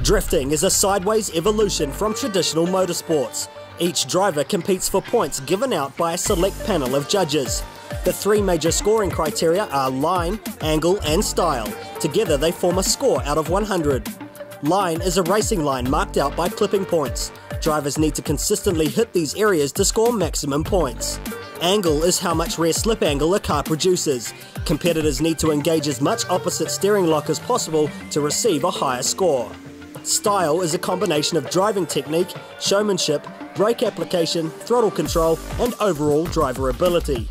Drifting is a sideways evolution from traditional motorsports. Each driver competes for points given out by a select panel of judges. The three major scoring criteria are line, angle and style. Together they form a score out of 100. Line is a racing line marked out by clipping points. Drivers need to consistently hit these areas to score maximum points. Angle is how much rear slip angle a car produces. Competitors need to engage as much opposite steering lock as possible to receive a higher score. Style is a combination of driving technique, showmanship, brake application, throttle control and overall driver ability.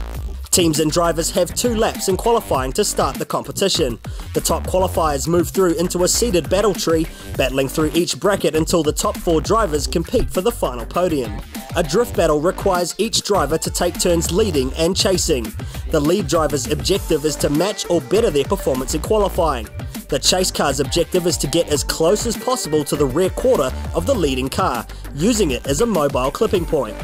Teams and drivers have 2 laps in qualifying to start the competition. The top qualifiers move through into a seeded battle tree, battling through each bracket until the top 4 drivers compete for the final podium. A drift battle requires each driver to take turns leading and chasing. The lead driver's objective is to match or better their performance in qualifying. The chase car's objective is to get as close as possible to the rear quarter of the leading car, using it as a mobile clipping point.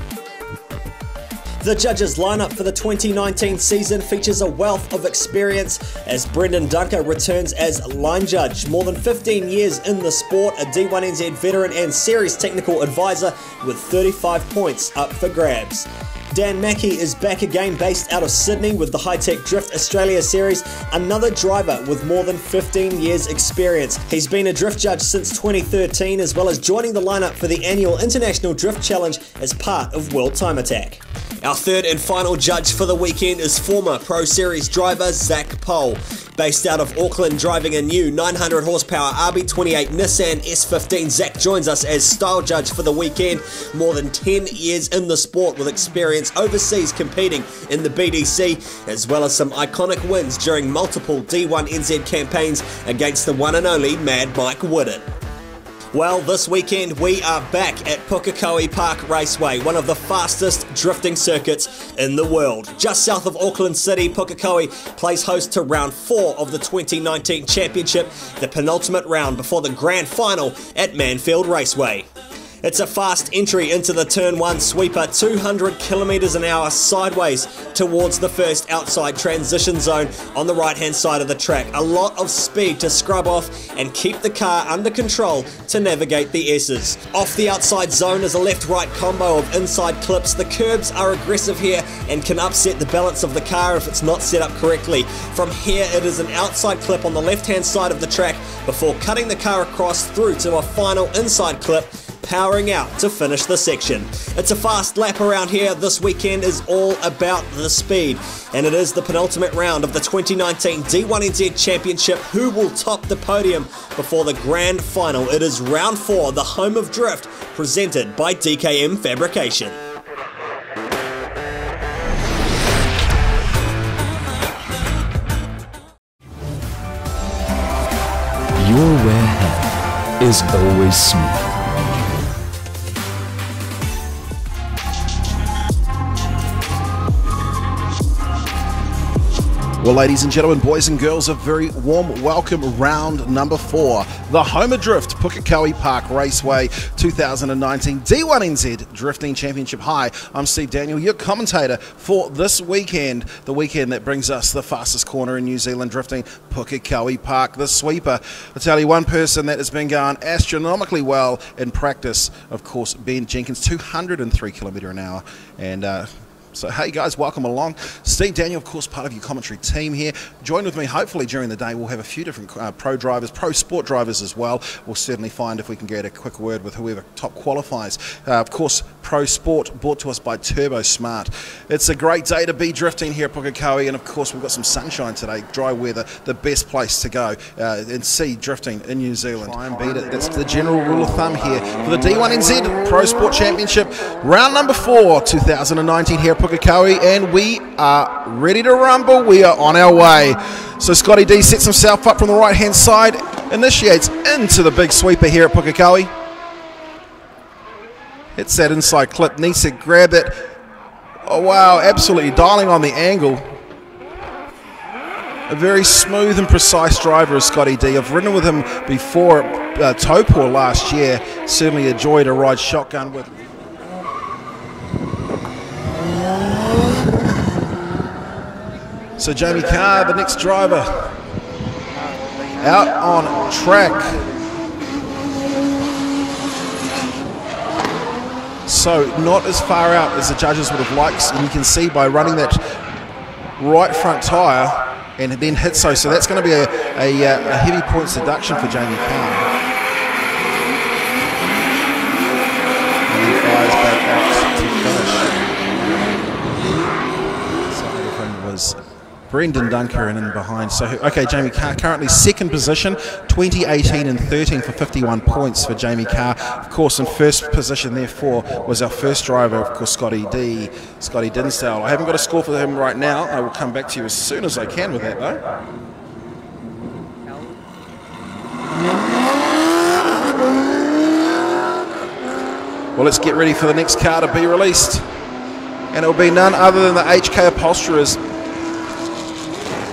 The judges' lineup for the 2019 season features a wealth of experience as Brendan Dunker returns as line judge. More than 15 years in the sport, a D1NZ veteran and series technical advisor with 35 points up for grabs. Dan Mackey is back again, based out of Sydney with the High-Tech Drift Australia Series, another driver with more than 15 years experience. He's been a drift judge since 2013, as well as joining the lineup for the annual International Drift Challenge as part of World Time Attack. Our third and final judge for the weekend is former Pro Series driver Zach Pohl. Based out of Auckland, driving a new 900 horsepower RB28 Nissan S15, Zach joins us as style judge for the weekend. More than 10 years in the sport with experience overseas competing in the BDC, as well as some iconic wins during multiple D1NZ campaigns against the one and only Mad Mike Woodard. Well, this weekend we are back at Pukekohe Park Raceway, one of the fastest drifting circuits in the world. Just south of Auckland City, Pukekohe plays host to round 4 of the 2019 championship, the penultimate round before the grand final at Manfield Raceway. It's a fast entry into the turn 1 sweeper, 200 kilometers an hour sideways towards the first outside transition zone on the right hand side of the track. A lot of speed to scrub off and keep the car under control to navigate the S's. Off the outside zone is a left-right combo of inside clips. The curbs are aggressive here and can upset the balance of the car if it's not set up correctly. From here it is an outside clip on the left hand side of the track before cutting the car across through to a final inside clip, powering out to finish the section. It's a fast lap around here. This weekend is all about the speed, and it is the penultimate round of the 2019 D1NZ Championship. Who will top the podium before the grand final? It is round 4, the home of drift, presented by DKM Fabrication. Your wear head is always smooth. Well, ladies and gentlemen, boys and girls, a very warm welcome. Round number 4, the home of drift, Pukekohe Park Raceway 2019 D1NZ Drifting Championship. Hi, I'm Steve Daniel, your commentator for this weekend, the weekend that brings us the fastest corner in New Zealand drifting, Pukekohe Park, the sweeper. I'll tell you one person that has been going astronomically well in practice, of course, Ben Jenkins, 203 km an hour, and so hey guys, welcome along. Steve Daniel, of course, part of your commentary team here. Join with me hopefully during the day. We'll have a few different pro drivers, pro sport drivers as well. We'll certainly find if we can get a quick word with whoever top qualifies. Of course, pro sport brought to us by Turbosmart. It's a great day to be drifting here at Pukekohe, and of course we've got some sunshine today, dry weather, the best place to go and see drifting in New Zealand. Try and beat it. That's the general rule of thumb here for the D1NZ Pro Sport Championship, round number 4, 2019 here at Pukekohe, and we are ready to rumble. We are on our way. So Scotty D sets himself up from the right hand side, initiates into the big sweeper here at Pukekohe. Hits that inside clip, needs to grab it. Oh wow, absolutely dialing on the angle. A very smooth and precise driver is Scotty D. I've ridden with him before at Topor last year. Certainly a joy to ride shotgun with. So Jamie Carr, the next driver, out on track. So not as far out as the judges would have liked, and you can see by running that right front tyre and then hit so that's going to be a heavy points deduction for Jamie CARR. And he fires back out to finish. So everything was Brendan Dunker and in behind. So, okay, Jamie CARR currently second position, 20, 18 and 13 for 51 points for Jamie CARR. Of course, in first position, therefore, was our first driver, of course, Scotty DINSDALE. I haven't got a score for him right now. I will come back to you as soon as I can with that, though. Well, let's get ready for the next car to be released. And it will be none other than the HK upholsterers.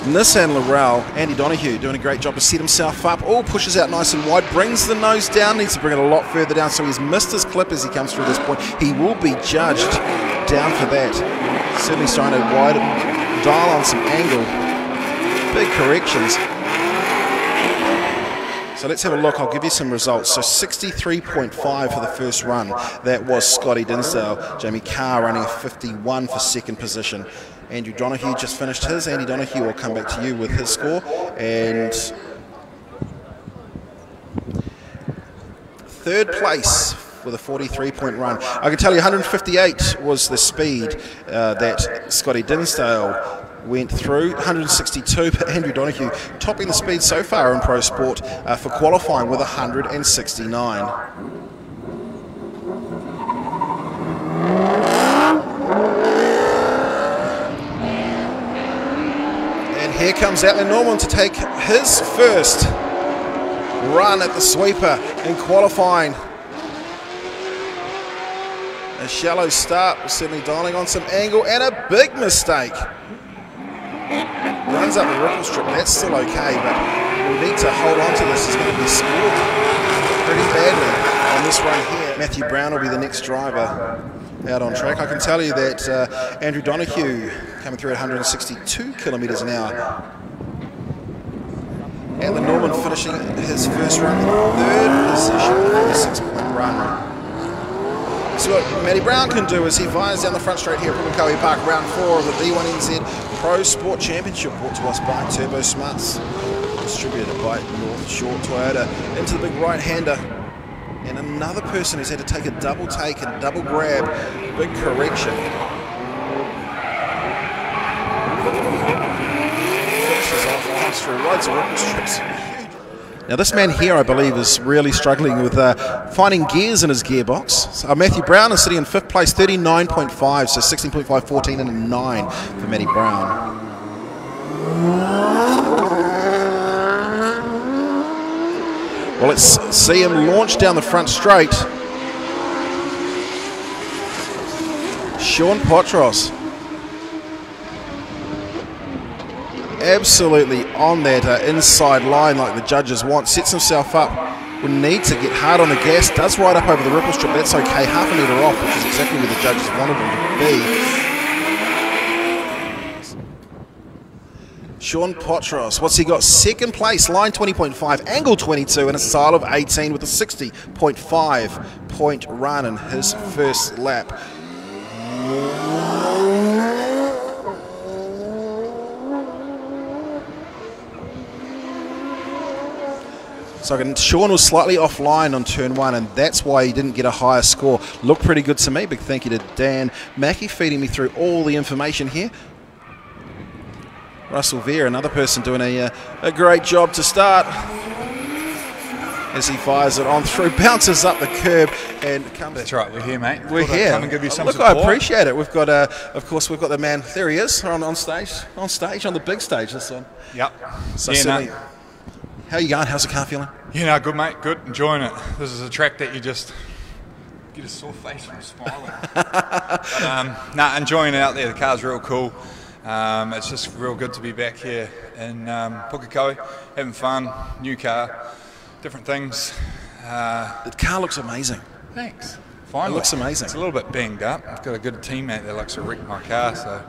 Nissan Laurel, Andy Donoghue doing a great job to set himself up. All pushes out nice and wide, brings the nose down, needs to bring it a lot further down, so he's missed his clip as he comes through this point. He will be judged down for that. Certainly starting to wide dial on some angle. Big corrections. So let's have a look. I'll give you some results. So 63.5 for the first run. That was Scotty DINSDALE. Jamie CARR running a 51 for second position. Andrew Donoghue just finished his. Andy Donoghue will come back to you with his score. And third place with a 43-point run. I can tell you 158 was the speed that Scotty DINSDALE went through. 162, but Andrew Donoghue topping the speed so far in Pro Sport for qualifying with 169. Here comes Alan Norman to take his first run at the sweeper in qualifying. A shallow start, certainly dialing on some angle, and a big mistake. Runs up the ripple strip, that's still okay, but we'll need to hold on to this. It's going to be scored pretty badly on this run here. Matthew Brown will be the next driver out on track. I can tell you that Andrew Donoghue coming through at 162 kilometres an hour. Alan Norman finishing his first run in third position with a 6-point run. So what Matty Brown can do is he fires down the front straight here at Pukekohe Park, round 4 of the D1NZ Pro Sport Championship, brought to us by Turbosmart, distributed by North Shore Toyota, into the big right-hander. And another person who's had to take a double take and double grab, big correction. Finishes off lines through loads of ripple strips. Now this man here, I believe, is really struggling with finding gears in his gearbox. So, Matthew Brown is sitting in 5th place, 39.5, so 16.5, 14 and a 9 for Matty Brown. Well, let's see him launch down the front straight. SHAUN POTROZ. Absolutely on that inside line like the judges want. Sets himself up. Will need to get hard on the gas. Does ride up over the ripple strip. That's okay. Half a metre off, which is exactly where the judges wanted him to be. SHAUN POTROZ, what's he got? Second place, line 20.5, angle 22, and a style of 18 with a 60.5-point run in his first lap. So SHAUN was slightly offline on turn 1, and that's why he didn't get a higher score. Looked pretty good to me. Big thank you to Dan Mackey feeding me through all the information here. Russell VARE, another person doing a great job to start as he fires it on through, bounces up the curb and comes. That's right, we're here, mate. We're here. Come and give you some Look, support. I appreciate it. We've got, of course, we've got the man. There he is, on stage, on the big stage. This one. Yep. So yeah, certainly, how are you going? How's the car feeling? Yeah, no, good, mate. Good, enjoying it. This is a track that you just get a sore face from smiling. But, nah, enjoying it out there. The car's real cool. It's just real good to be back here in Pukekohe, having fun, new car, different things. The car looks amazing. Thanks. It looks amazing. It's a little bit banged up. I've got a good teammate that likes to wreck my car, so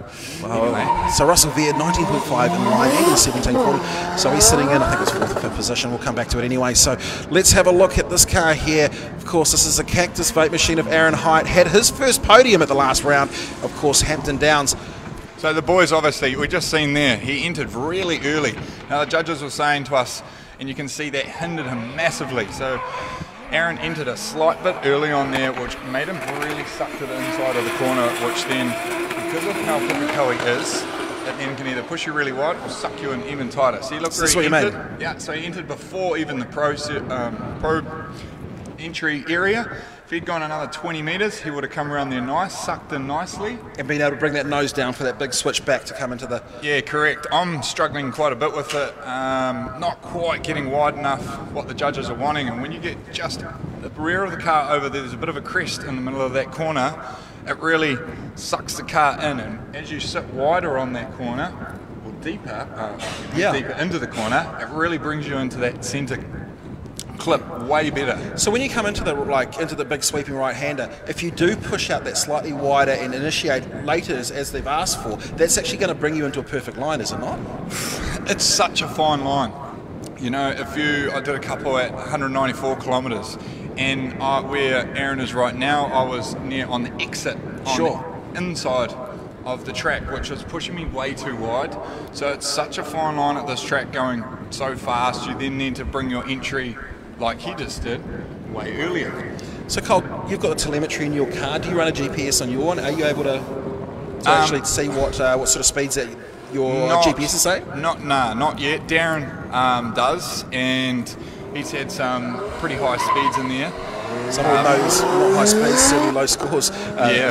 anyway. So Russell VARE, 19.5 in line, angle 17.40. So he's sitting in, I think it's 4th or 5th position. We'll come back to it anyway. So let's have a look at this car here. Of course, this is a Cactus vape machine of Aaron Height. Had his first podium at the last round. Of course, Hampton Downs. So the boys, obviously, we just seen there, he entered really early. Now the judges were saying to us, and you can see that hindered him massively. So Aaron entered a slight bit early on there, which made him really suck to the inside of the corner, which then, because of how Pukekohe is, it then can either push you really wide or suck you in even tighter. See, look, That's what you mean. Yeah, so he entered before even the pro entry area. If he'd gone another 20 metres, he would have come around there nice, sucked in nicely. And been able to bring that nose down for that big switch back to come into the... Yeah, correct. I'm struggling quite a bit with it. Not quite getting wide enough what the judges are wanting. And when you get just the rear of the car over there, there's a bit of a crest in the middle of that corner. It really sucks the car in. And as you sit wider on that corner, or deeper into the corner, it really brings you into that centre clip way better. So when you come into the big sweeping right-hander, if you do push out that slightly wider and initiate later as they've asked for, that's actually going to bring you into a perfect line, is it not? It's such a fine line. You know, I did a couple at 194 kilometres, and where Aaron is right now, I was near on the exit on the inside of the track, which was pushing me way too wide. So it's such a fine line at this track going so fast. You then need to bring your entry, like he just did, way earlier. So Cole, you've got the telemetry in your car. Do you run a GPS on your one? Are you able to actually see what sort of speeds that your GPS is saying? Not yet. Darren does, and he's had some pretty high speeds in there. Someone knows not high speeds, certainly low scores.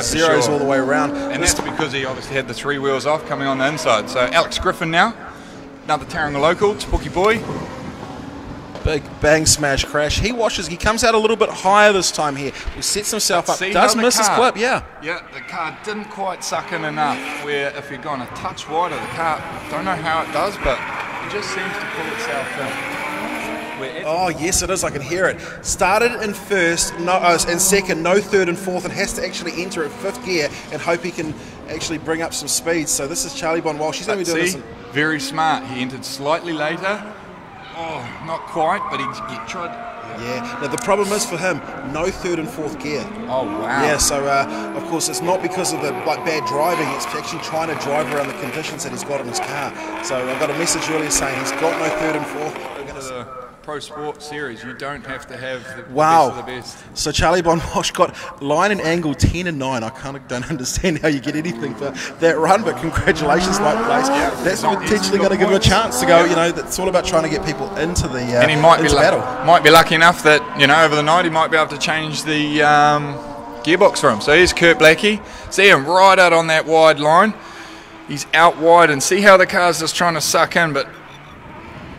Zeros all the way around. And that's because he obviously had the 3 wheels off coming on the inside. So Alex Griffin now, another Tauranga local, Te boy. Big bang smash crash. He comes out a little bit higher this time here. He sets himself up, does miss his clip, yeah. Yeah, the car didn't quite suck in enough, where if you're going a touch wider, the car, don't know how it does, but it just seems to pull itself in. Oh yes, it is. I can hear it. Started in first, and second, no third and fourth, and has to actually enter at 5th gear and hope he can actually bring up some speed. So this is Charlie BOUNDWALSH. He's going to be doing this. Very smart. He entered slightly later. Oh, not quite, but he tried. Yeah. Now the problem is for him, no 3rd and 4th gear. Oh wow. Yeah. So of course it's not because of the bad driving. It's actually trying to drive around the conditions that he's got in his car. So I got a message earlier saying he's got no 3rd and 4th. Pro Sport Series, you don't have to have the wow. best of the best. So Charlie BOUNDWALSH got line and angle 10 and 9. I kind of don't understand how you get anything for that run, but congratulations, like place. Yeah, that's potentially going to give him a chance to go. You know, it's all about trying to get people into the and he might be battle. Might be lucky enough that over the night he might be able to change the gearbox for him. So here's Kurt Blackie. See him right out on that wide line. He's out wide, and see how the car's just trying to suck in,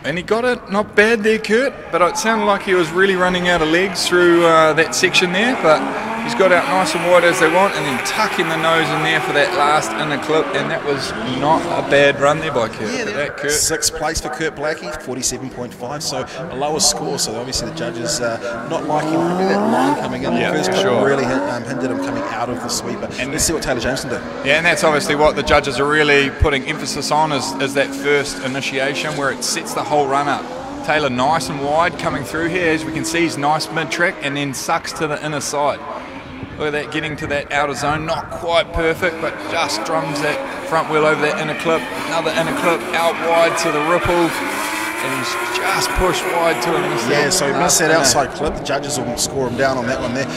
and he got it, not bad there, Kurt, but it sounded like he was really running out of legs through that section there, but he's got out nice and wide as they want, and then tucking the nose in there for that last inner clip, and that was not a bad run there by Kurt. Yeah, that Kurt. 6th place for Kurt Blackie, 47.5, so a lower score, so obviously the judges not liking probably that line coming in. Yeah, the first sure. really hindered him coming out of the sweeper. And let's see what Taylor James can do. Yeah, and that's obviously what the judges are really putting emphasis on is that first initiation where it sets the whole run up. Taylor nice and wide coming through here, as we can see he's nice mid-track and then sucks to the inner side. Look at that, getting to that outer zone, not quite perfect, but just drums that front wheel over that inner clip, another inner clip out wide to the ripple, and he's just pushed wide to him. Yeah, so he missed that outside clip. The judges will score him down on that one there.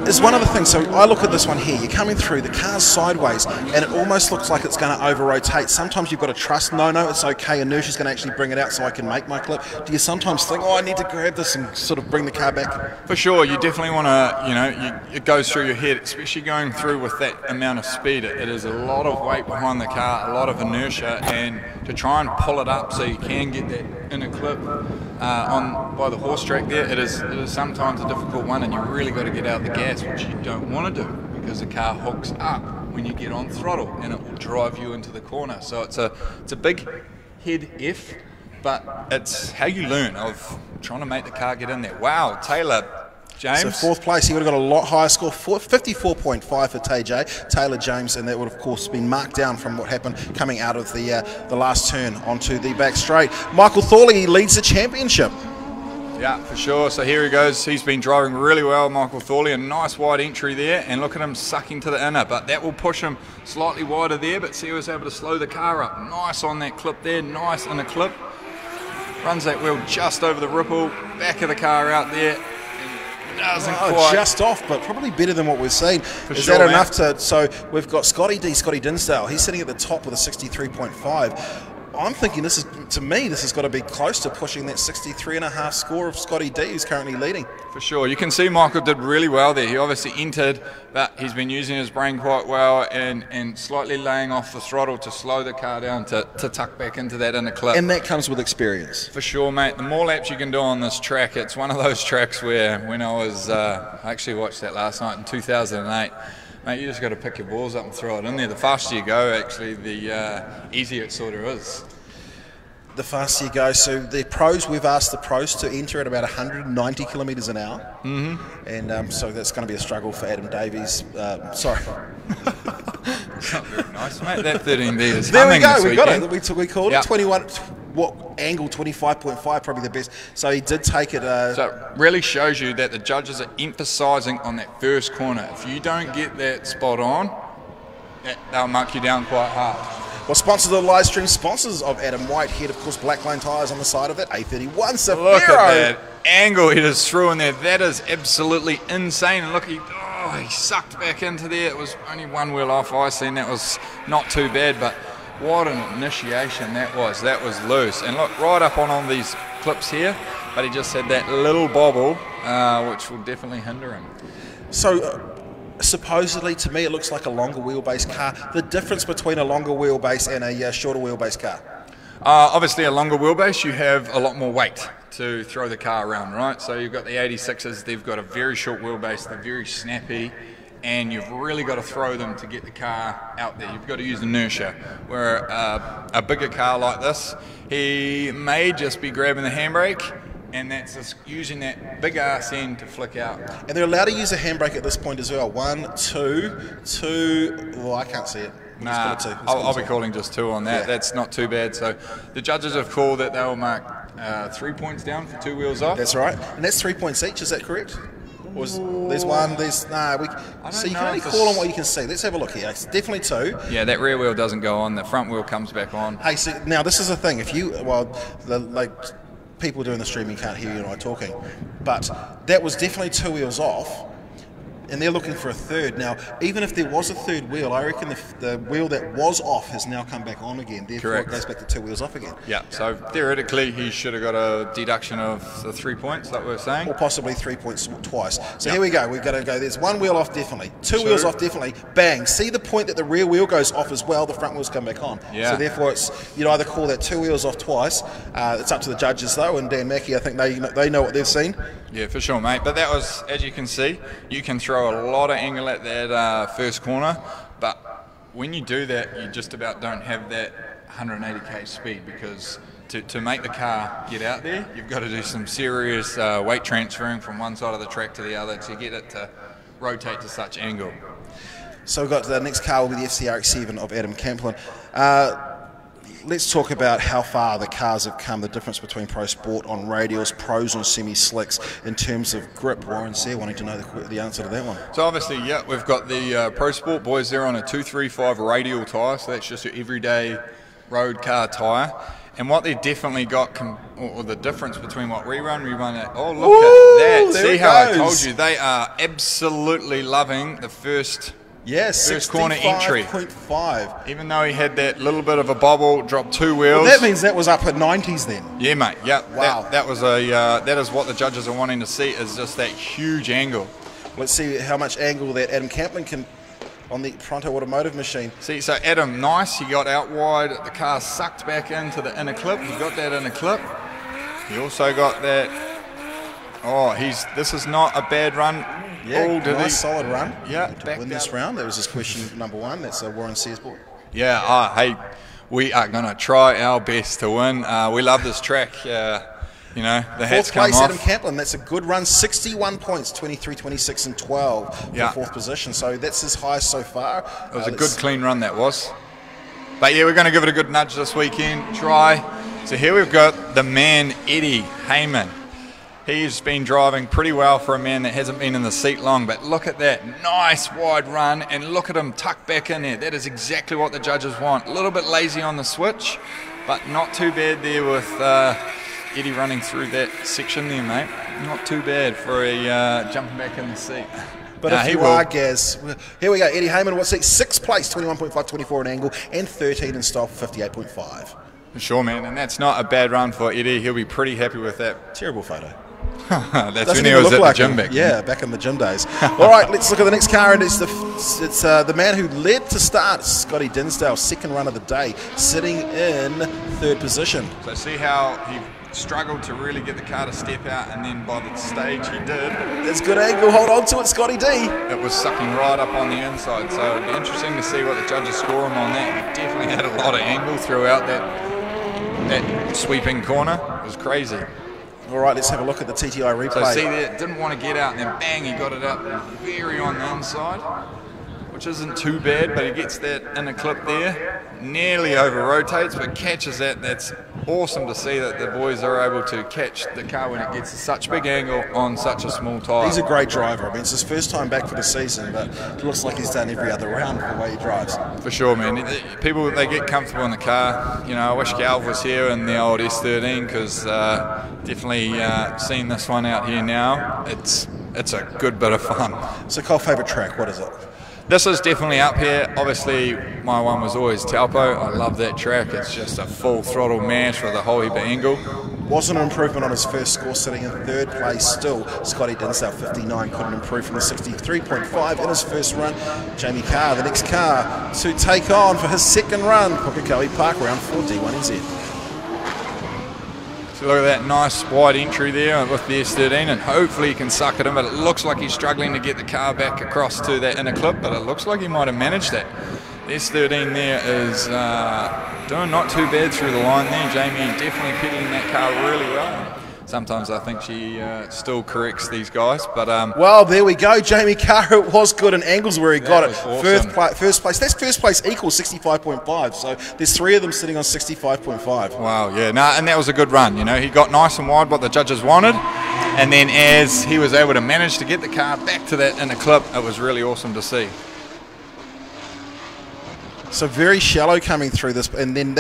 There's one other thing, so I look at this one here, you're coming through, the car's sideways, and it almost looks like it's going to over-rotate. Sometimes you've got to trust, no, it's okay, inertia's going to actually bring it out so I can make my clip. Do you sometimes think, I need to grab this and sort of bring the car back? For sure, you definitely want to, it goes through your head, especially going through with that amount of speed. It is a lot of weight behind the car, a lot of inertia, and to try and pull it up so you can get that inner clip by the horse track there, it is sometimes a difficult one, and you really got to get out the gas, which you don't want to do because the car hooks up when you get on throttle and it will drive you into the corner. So it's a big head F, but it's how you learn of trying to make the car get in there. Wow, Taylor James. So fourth place, he would have got a lot higher score, 54.5 for Taylor James, and that would have, of course, been marked down from what happened coming out of the last turn onto the back straight. Michael Thorley leads the championship. Yeah, for sure. So here he goes. He's been driving really well, Michael Thorley. A nice wide entry there, and look at him sucking to the inner, but that will push him slightly wider there, but see, he was able to slow the car up. Nice on that clip there, nice in the clip. Runs that wheel just over the ripple, back of the car out there. Doesn't quite. Just off, but probably better than what we've seen. Is sure, that enough to... So we've got Scotty DINSDALE. He's sitting at the top with a 63.5. I'm thinking this is, to me, this has got to be close to pushing that 63.5 score of Scotty D, who's currently leading. For sure. You can see Michael did really well there. He obviously entered, but he's been using his brain quite well and slightly laying off the throttle to slow the car down to tuck back into that inner clip. And that comes with experience. For sure, mate. The more laps you can do on this track, it's one of those tracks where when I was, I actually watched that last night in 2008, mate, you just got to pick your balls up and throw it in there. The faster you go, actually, the easier it sort of is. The faster you go. So the pros, we've asked the pros to enter at about 190 kilometres an hour. Mm-hmm. And so that's going to be a struggle for Adam Davies. Sorry. It's not very nice, mate. That 13 there is there we go. We got it. We called yep. it 21. What angle? 25.5, probably the best. So he did take it. So it really shows you that the judges are emphasising on that first corner. If you don't get that spot on, they'll mark you down quite hard. Well, sponsors of the live stream, sponsors of Adam Whitehead, of course, Black Line Tyres on the side of it, A31 Severo. Look at that angle he just threw in there. That is absolutely insane. And look, he sucked back into there. It was only one wheel off. I seen that was not too bad, but what an initiation that was. That was loose. And look, right up on these clips here, but he just had that little bobble, which will definitely hinder him. So, supposedly, to me, it looks like a longer wheelbase car. The difference between a longer wheelbase and a shorter wheelbase car? Obviously, a longer wheelbase, you have a lot more weight to throw the car around, right? So you've got the 86s, they've got a very short wheelbase, they're very snappy, and you've really got to throw them to get the car out there. You've got to use inertia. Where a bigger car like this, he may just be grabbing the handbrake, and that's just using that big arse end to flick out. And they're allowed to use a handbrake at this point as well. 1, 2. Well, I can't see it. Nah, I'll be calling just 2 on that. Yeah. That's not too bad. So the judges have called that they will mark 3 points down for 2 wheels off. That's right. And that's 3 points each, is that correct? Or there's one, there's... Nah, so you can only call on what you can see. Let's have a look here. It's definitely 2. Yeah, that rear wheel doesn't go on. The front wheel comes back on. Hey, see, now this is the thing. If you... Well, people doing the streaming can't hear you and I talking, but that was definitely 2 wheels off, and they're looking for a third. Now, even if there was a third wheel, I reckon the wheel that was off has now come back on again. Therefore, correct. It goes back to 2 wheels off again. Yeah, so theoretically, he should have got a deduction of the 3 points, like we were saying. Or possibly 3 points twice. So Here we go. We've got to go. There's 1 wheel off, definitely. 2 wheels off, definitely. Bang. See the point that the rear wheel goes off as well, the front wheels come back on. Yeah. So therefore, you'd either call that 2 wheels off twice. It's up to the judges, though, and Dan Mackey, I think they know what they've seen. Yeah, for sure, mate. But that was, as you can see, you can throw a lot of angle at that first corner, but when you do that, you just about don't have that 180k speed, because to make the car get out there, you've got to do some serious weight transferring from one side of the track to the other to get it to rotate to such angle. So we've got the next car will be the FCRX7 of Adam Camplin. Let's talk about how far the cars have come, the difference between Pro Sport on radials, Pros on semi-slicks in terms of grip. Warren's there wanting to know the answer to that one. So obviously, yeah, we've got the Pro Sport boys there on a 235 radial tyre, so that's just your everyday road car tyre. And what they've definitely got, or the difference between what we run at, oh look at that, see how I told you, they are absolutely loving the first corner entry. 65.5. Even though he had that little bit of a bobble, dropped 2 wheels. Well, that means that was up at 90s then. Yeah, mate. Yeah. Wow. That was that is what the judges are wanting to see, is just that huge angle. Let's see how much angle that Adam Camplin can on the Pronto Automotive machine. See, so Adam, nice. He got out wide. The car sucked back into the inner clip. He got that inner clip. He also got that. Oh, this is not a bad run. Yeah, nice solid run. Yeah, to win this round. That was his question number 1. That's Warren Searsboard. Yeah, hey, we are going to try our best to win. We love this track. You know, the hats Fourth place, come Adam off. Kaplan. That's a good run. 61 points, 23, 26, and 12 for Yeah. fourth position. So that's his highest so far. It was a good, clean run, that was. But yeah, we're going to give it a good nudge this weekend. Try. So here we've got the man, Eddie Hayman. He's been driving pretty well for a man that hasn't been in the seat long, but look at that nice wide run, and look at him tuck back in there. That is exactly what the judges want. A little bit lazy on the switch, but not too bad there with Eddie running through that section there, mate. Not too bad for a jumping back in the seat. But if you are, Gaz, here we go. Eddie Hayman, what's he? 6th place, 21.5, 24 in angle, and 13 in style for 58.5. Sure, man, and that's not a bad run for Eddie. He'll be pretty happy with that. Terrible photo. That's Doesn't when he even was look at like the gym him. back then. Yeah, back in the gym days. All right, let's look at the next car, and it's the man who led to start, Scotty DINSDALE, second run of the day, sitting in 3rd position. So see how he struggled to really get the car to step out, and then by the stage he did, It's good angle. Hold on to it, Scotty D. it was sucking right up on the inside. So it'd be interesting to see what the judges score him on that. He definitely had a lot of angle throughout that sweeping corner. It was crazy. All right, let's have a look at the TTI replay. So see there, didn't want to get out, and then bang, he got it up very on the inside, which isn't too bad, but he gets that in a clip there, nearly over rotates, but catches that. That's awesome to see that the boys are able to catch the car when it gets such big angle on such a small tyre. He's a great driver. I mean, it's his first time back for the season, but it looks like he's done every other round with the way he drives. For sure, man. People, they get comfortable in the car. You know, I wish Galv was here in the old S13, because definitely seeing this one out here now, it's a good bit of fun. So, Cole, favourite track, what is it? This is definitely up here. Obviously, my one was always Taupo. I love that track. It's just a full throttle mash with a whole heap of angle. Wasn't an improvement on his first score, sitting in 3rd place still. Scotty DINSDALE, 59, couldn't improve from the 63.5 in his first run. Jamie Carr, the next car to take on for his second run, Pukekohe Park, round 4, D1NZ. So look at that nice wide entry there with the S13, and hopefully he can suck it in, but it looks like he's struggling to get the car back across to that inner clip, but it looks like he might have managed that. The S13 there is doing not too bad through the line there. Jamie definitely pedaling that car really well. Sometimes I think she still corrects these guys, but well, there we go. Jamie Carr, it was good in angles where he got it. Awesome. First place. That's first place equals 65.5. So there's 3 of them sitting on 65.5. Wow, yeah, and that was a good run. You know, he got nice and wide what the judges wanted, and then as he was able to manage to get the car back to that inner clip, it was really awesome to see. So very shallow coming through this, and then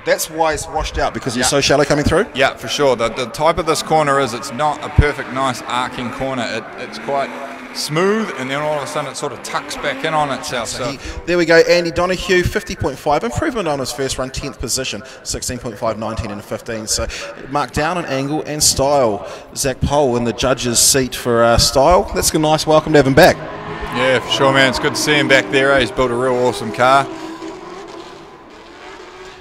that's why it's washed out, because it's so shallow coming through? Yeah, for sure. The type of this corner is, it's not a perfect, nice arcing corner. It's quite smooth, and then all of a sudden it sort of tucks back in on itself. So there we go. Andy Donoghue, 50.5, improvement on his first run, 10th position, 16.5, 19 and 15. So marked down on angle and style. Zach Pohl in the judge's seat for style. That's a nice welcome to have him back. Yeah, for sure, man. It's good to see him back there. He's built a real awesome car.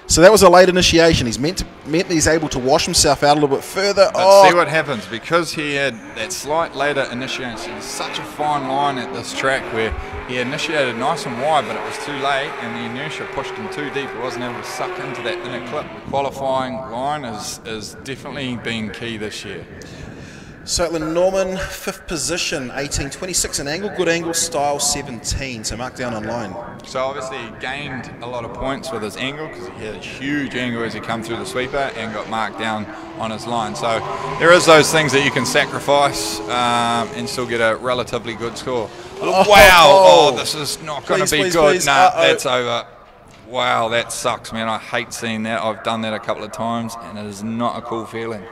So that was a late initiation. He's meant he's able to wash himself out a little bit further. But see what happens, because he had that slight later initiation. It's such a fine line at this track where he initiated nice and wide, but it was too late, and the inertia pushed him too deep. He wasn't able to suck into that inner clip. The qualifying line is definitely been key this year. So Norman, 5th position, 18.26 in angle, good angle, style 17, so marked down on line. So obviously he gained a lot of points with his angle, because he had a huge angle as he come through the sweeper and got marked down on his line. So there is those things that you can sacrifice and still get a relatively good score. Wow, this is not going to be good. Nah, that's over. Wow, that sucks, man. I hate seeing that. I've done that a couple of times, and it is not a cool feeling.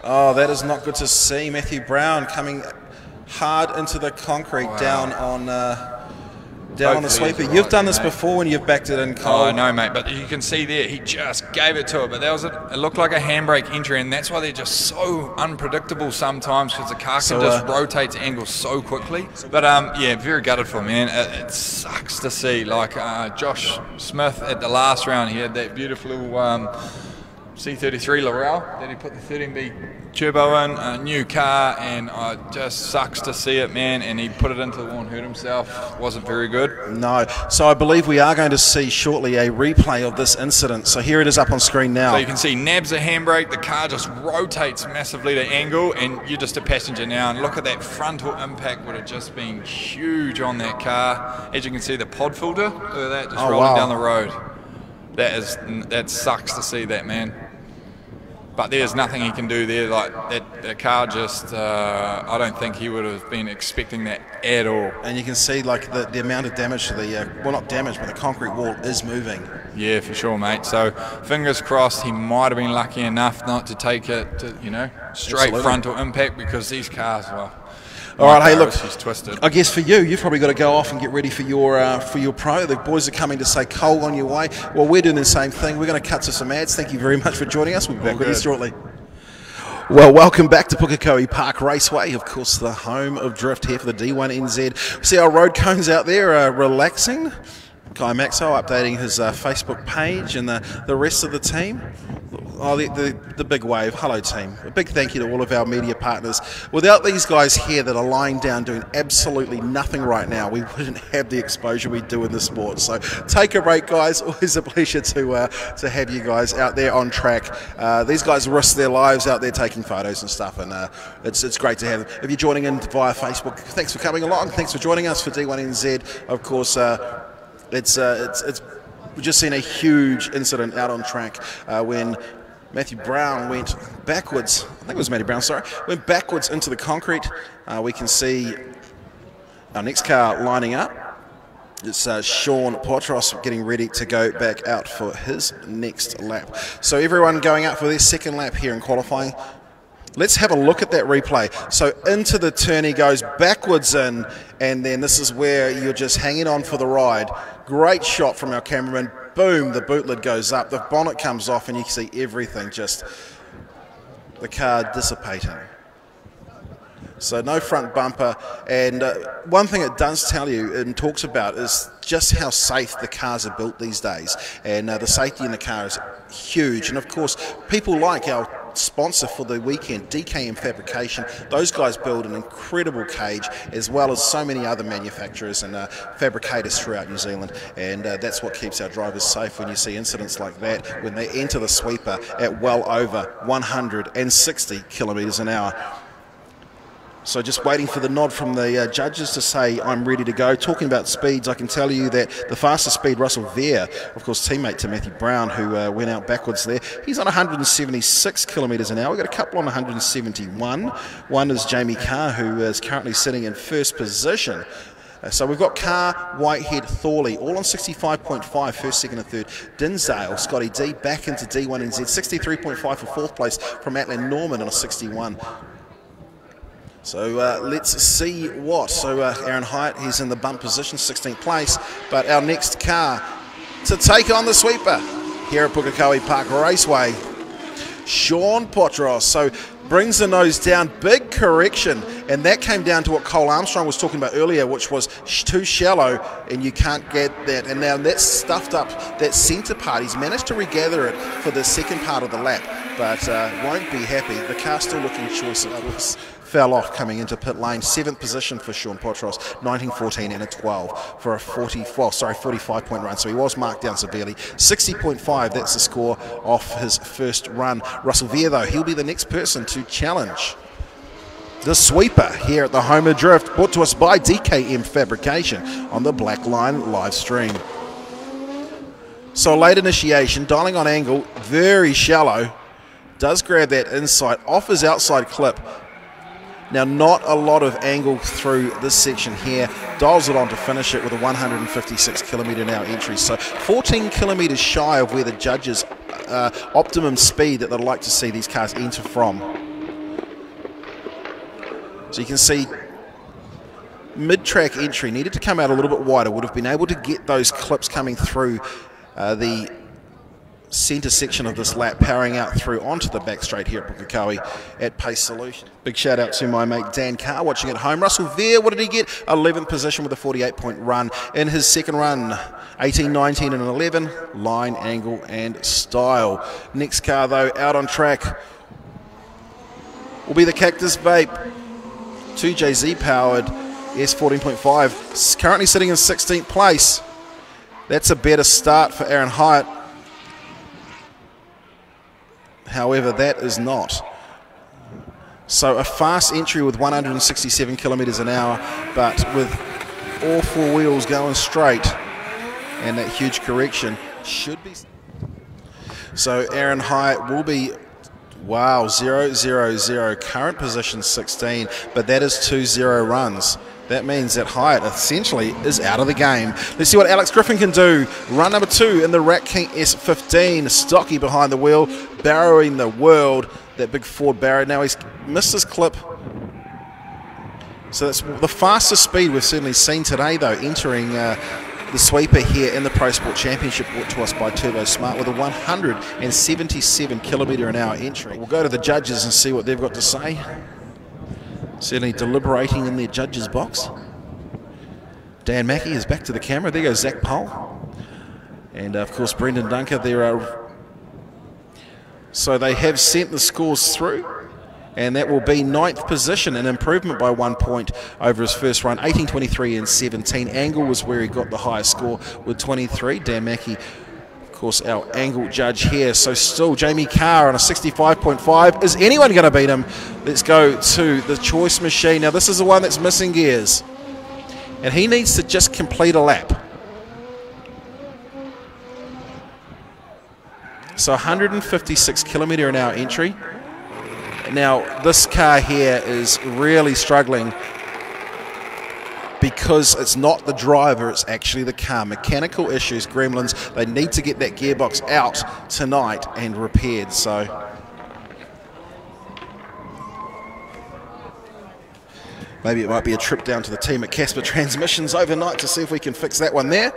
Oh, that is not good to see. Matthew Brown coming hard into the concrete down on the sweeper. You've done this before when you've backed it in, Cole. Oh, no, mate, but you can see there, he just gave it to it. But that was it looked like a handbrake entry, and that's why they're just so unpredictable sometimes, because the car can just rotate angles so quickly. But, yeah, very gutted for him, man. It sucks to see. Like Josh Smith at the last round, he had that beautiful C33 Laurel that he put the 13B turbo in, a new car, and it just sucks to see it, man. And he put it into the wall and hurt himself. Wasn't very good. No. So I believe we are going to see shortly a replay of this incident. So here it is up on screen now. So you can see nabs a handbrake, the car just rotates massively to angle, and you're just a passenger now. And look at that frontal impact, would have just been huge on that car. As you can see, the pod filter, look at that, just rolling down the road. That sucks to see that, man. But there's nothing he can do there. Like that, the car just, I don't think he would have been expecting that at all. And you can see like the amount of damage to the, well, not damage, but the concrete wall is moving. Yeah, for sure, mate. So fingers crossed he might have been lucky enough not to take it to, you know, straight frontal impact, because these cars, well, all right, hey, look, she's twisted. I guess for you, you've probably got to go off and get ready for your pro. The boys are coming to say Cole on your way. Well, we're doing the same thing. We're going to cut to some ads. Thank you very much for joining us. We'll be back with you shortly. Well, welcome back to Pukekohe Park Raceway, of course, the home of drift here for the D1NZ. See our road cones out there relaxing. Guy Maxwell updating his Facebook page, and the rest of the team. Oh, the big wave. Hello, team. A big thank you to all of our media partners. Without these guys here that are lying down doing absolutely nothing right now, we wouldn't have the exposure we do in the sport. So take a break, guys. Always a pleasure to have you guys out there on track. These guys risk their lives out there taking photos and stuff, and it's great to have them. If you're joining in via Facebook, thanks for coming along. Thanks for joining us for D1NZ. Of course, we've just seen a huge incident out on track when Matthew Brown went backwards. I think it was Matthew Brown, sorry. Went backwards into the concrete. We can see our next car lining up. It's SHAUN POTROZ getting ready to go back out for his next lap. So everyone going out for their second lap here in qualifying. Let's have a look at that replay. So into the turn he goes, backwards in, and then this is where you're just hanging on for the ride. Great shot from our cameraman. Boom, the boot lid goes up, the bonnet comes off, and you can see everything, just the car dissipating. So no front bumper, and one thing it does tell you and talks about is just how safe the cars are built these days, and the safety in the car is huge. And of course, people like our sponsor for the weekend, DKM Fabrication, those guys build an incredible cage, as well as so many other manufacturers and fabricators throughout New Zealand, and that's what keeps our drivers safe when you see incidents like that, when they enter the sweeper at well over 160 kilometres an hour. So just waiting for the nod from the judges to say I'm ready to go. Talking about speeds, I can tell you that the fastest speed, Russell VARE, of course teammate to Matthew Brown, who went out backwards there, he's on 176 kilometres an hour. We've got a couple on 171. One is Jamie CARR, who is currently sitting in first position. So we've got CARR, Whitehead, THORLEY, all on 65.5, first, second and third. DINSDALE, Scotty D, back into D1NZ, 63.5 for fourth place from Atlan Norman on a 61. So let's see what. So Aaron Hyatt, he's in the bump position, 16th place. But our next car to take on the sweeper here at Pukekohe Park Raceway, SHAUN POTROZ. So brings the nose down, big correction. And that came down to what Cole Armstrong was talking about earlier, which was too shallow and you can't get that. And now that's stuffed up that centre part. He's managed to regather it for the second part of the lap, but won't be happy. The car's still looking choice, of course. Fell off coming into pit lane. 7th position for SHAUN POTROZ, 1914 and a 12 for a 45-point run. So he was marked down severely. 60.5, that's the score off his first run. Russell VARE, though, he'll be the next person to challenge the sweeper here at the home of drift, brought to us by DKM Fabrication on the Black Line live stream. So late initiation, dialing on angle, very shallow. Does grab that inside, off his outside clip. Now, not a lot of angle through this section here. Dials it on to finish it with a 156 kilometre an hour entry. So 14 kilometres shy of where the judges' optimum speed that they'd like to see these cars enter from. So you can see mid-track entry needed to come out a little bit wider. Would have been able to get those clips coming through the centre section of this lap, powering out through onto the back straight here at Pukekohe at Pace Solution. Big shout out to my mate Dan Carr watching at home. Russell VARE, what did he get? 11th position with a 48-point run in his second run. 18, 19 and 11, line, angle and style. Next car though, out on track, will be the Cactus Vape 2JZ powered S14.5, currently sitting in 16th place. That's a better start for Aaron Hyatt. However, that is not. So a fast entry with 167 kilometres an hour, but with all four wheels going straight and that huge correction should be. So Aaron Hyatt will be, wow, 0-0-0, current position 16, but that is 2-0 runs. That means that Hyatt essentially is out of the game. Let's see what Alex Griffin can do. Run number 2 in the Rat King S15. Stocky behind the wheel, barrowing the world. That big Ford Barrow. Now he's missed his clip. So that's the fastest speed we've certainly seen today, though, entering the sweeper here in the Pro Sport Championship, brought to us by Turbosmart, with a 177 kilometre an hour entry. We'll go to the judges and see what they've got to say. Certainly deliberating in their judges box. Dan Mackey is back to the camera. There goes Zach Pohl. And of course Brendan Dunker. There are. So they have sent the scores through. And that will be 9th position, an improvement by 1 point over his first run. 18, 23 and 17. Angle was where he got the highest score with 23. Dan Mackey, of course, our angle judge here. So still Jamie Carr on a 65.5. Is anyone going to beat him? Let's go to the choice machine. Now this is the one that's missing gears. And he needs to just complete a lap. So 156 kilometre an hour entry. Now this car here is really struggling because it's not the driver, it's actually the car. Mechanical issues, gremlins. They need to get that gearbox out tonight and repaired. So maybe it might be a trip down to the team at Casper Transmissions overnight to see if we can fix that one there.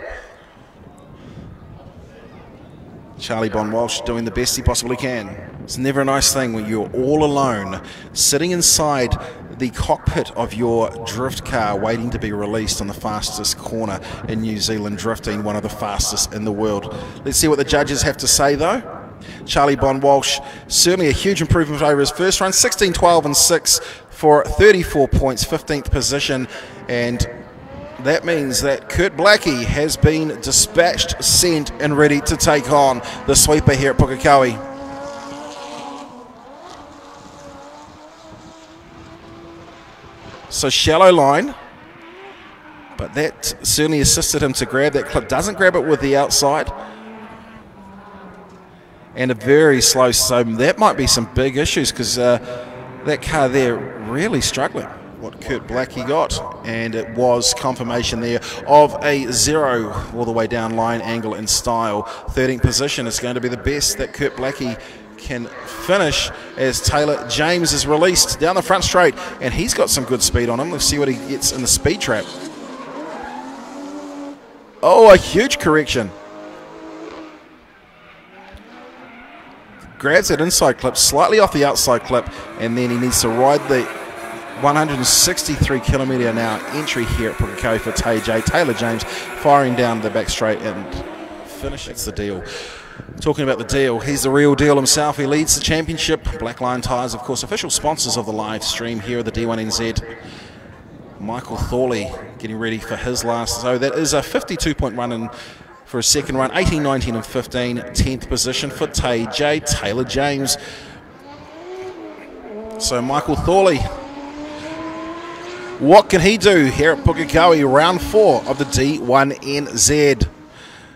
Charlie BOUNDWALSH doing the best he possibly can. It's never a nice thing when you're all alone, sitting inside the cockpit of your drift car waiting to be released on the fastest corner in New Zealand drifting, one of the fastest in the world. Let's see what the judges have to say though. Charlie BOUNDWALSH, certainly a huge improvement over his first run, 16, 12 and 6 for 34 points, 15th position, and that means that Kurt Blackie has been dispatched, sent and ready to take on the sweeper here at Pukekohe. So shallow line, but that certainly assisted him to grab that clip. Doesn't grab it with the outside. And a very slow, so that might be some big issues because that car there really struggling. What Kurt Blackie got, and it was confirmation there of a 0 all the way down line, angle and style. 13th position is going to be the best that Kurt Blackie can finish as Taylor James is released down the front straight, and he's got some good speed on him. Let's see what he gets in the speed trap. Oh, a huge correction. Grabs that inside clip, slightly off the outside clip, and then he needs to ride the 163 kilometre an hour entry here at Pukekohe for Taylor James, firing down the back straight and finish. That's the deal. Talking about the deal, he's the real deal himself. He leads the championship. Black Line Tyres, of course, official sponsors of the live stream here at the D1NZ. Michael Thorley getting ready for his last. So that is a 52-point run in for his second run. 18, 19 and 15. 10th position for Taylor James. So Michael Thorley, what can he do here at Pukekohe, round 4 of the D1NZ?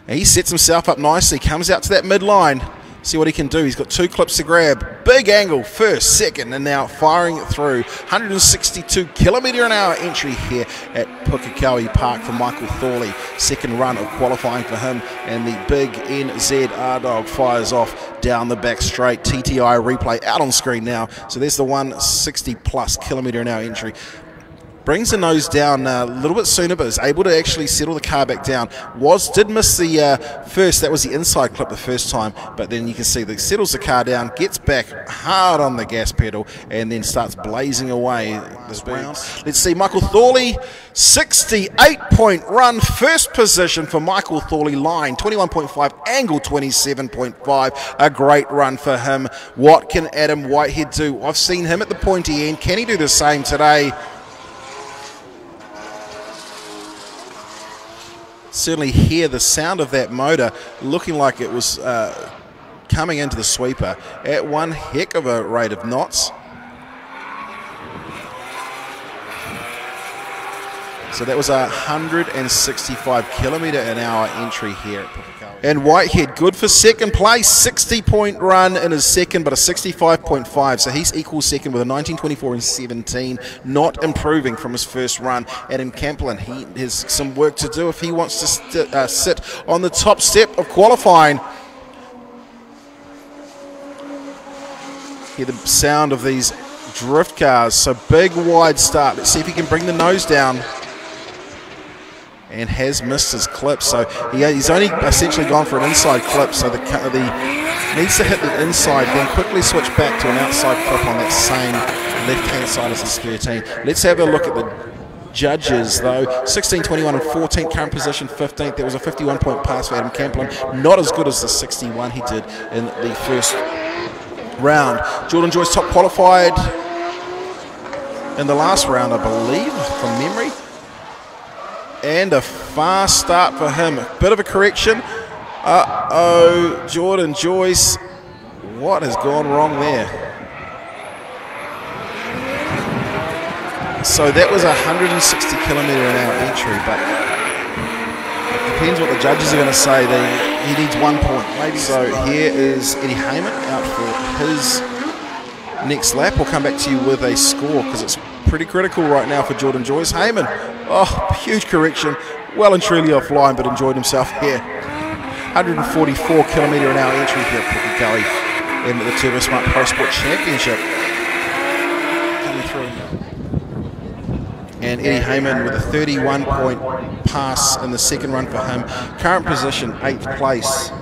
And he sets himself up nicely, comes out to that midline. See what he can do. He's got 2 clips to grab. Big angle, first, second, and now firing it through. 162 kilometre an hour entry here at Pukekohe Park for Michael Thorley. Second run of qualifying for him, and the big NZ R-Dog fires off down the back straight. TTI replay out on screen now. So there's the 160 plus kilometre an hour entry. brings the nose down a little bit sooner, but is able to actually settle the car back down. Did miss the first, that was the inside clip the first time, but then you can see that settles the car down, gets back hard on the gas pedal, and then starts blazing away this round. Let's see Michael Thorley, 68-point run, first position for Michael Thorley, line 21.5, angle 27.5, a great run for him. What can Adam Whitehead do? I've seen him at the pointy end. Can he do the same today? Certainly hear the sound of that motor looking like it was coming into the sweeper at one heck of a rate of knots. So that was a 165km/h entry here at Pukekohe. And Whitehead, good for second place, 60-point run in his second, but a 65.5. So he's equal second with a 19.24 and 17, not improving from his first run. Adam Camplin, he has some work to do if he wants to sit on the top step of qualifying. Hear the sound of these drift cars. So big wide start. Let's see if he can bring the nose down. And has missed his clip, so he's only essentially gone for an inside clip, so the needs to hit the inside, then quickly switch back to an outside clip on that same left-hand side as his 13. Let's have a look at the judges, though. 16, 21, and 14, current position 15th. There was a 51-point pass for Adam Camplin, not as good as the 61 he did in the first round. Jordan Joyce top qualified in the last round, I believe, from memory. And a fast start for him. A bit of a correction. Uh-oh, Jordan Joyce. What has gone wrong there? So that was a 160km/h entry, but it depends what the judges are going to say. He needs 1 point. Maybe. So here is Eddie Hayman out for his next lap. We'll come back to you with a score because it's pretty critical right now for Jordan Joyce. Hayman, oh, huge correction, well and truly offline, but enjoyed himself here. 144km/h entry here at Pukekohe in the Turbosmart Pro Sport Championship. Coming through. And Eddie Hayman with a 31-point pass in the second run for him. Current position, 8th place.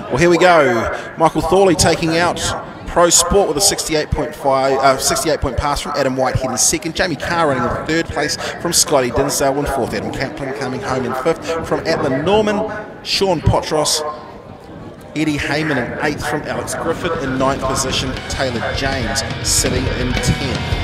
Well, here we go. Michael Thorley taking out Pro Sport with a 68-point pass from Adam Whitehead in second. Jamie Carr running in third place from Scotty Dinsdale in fourth. Adam Camplin coming home in fifth from Atlan Norman. SHAUN POTROZ. Eddie Hayman in eighth from Alex Griffin in ninth position. Taylor James sitting in 10th.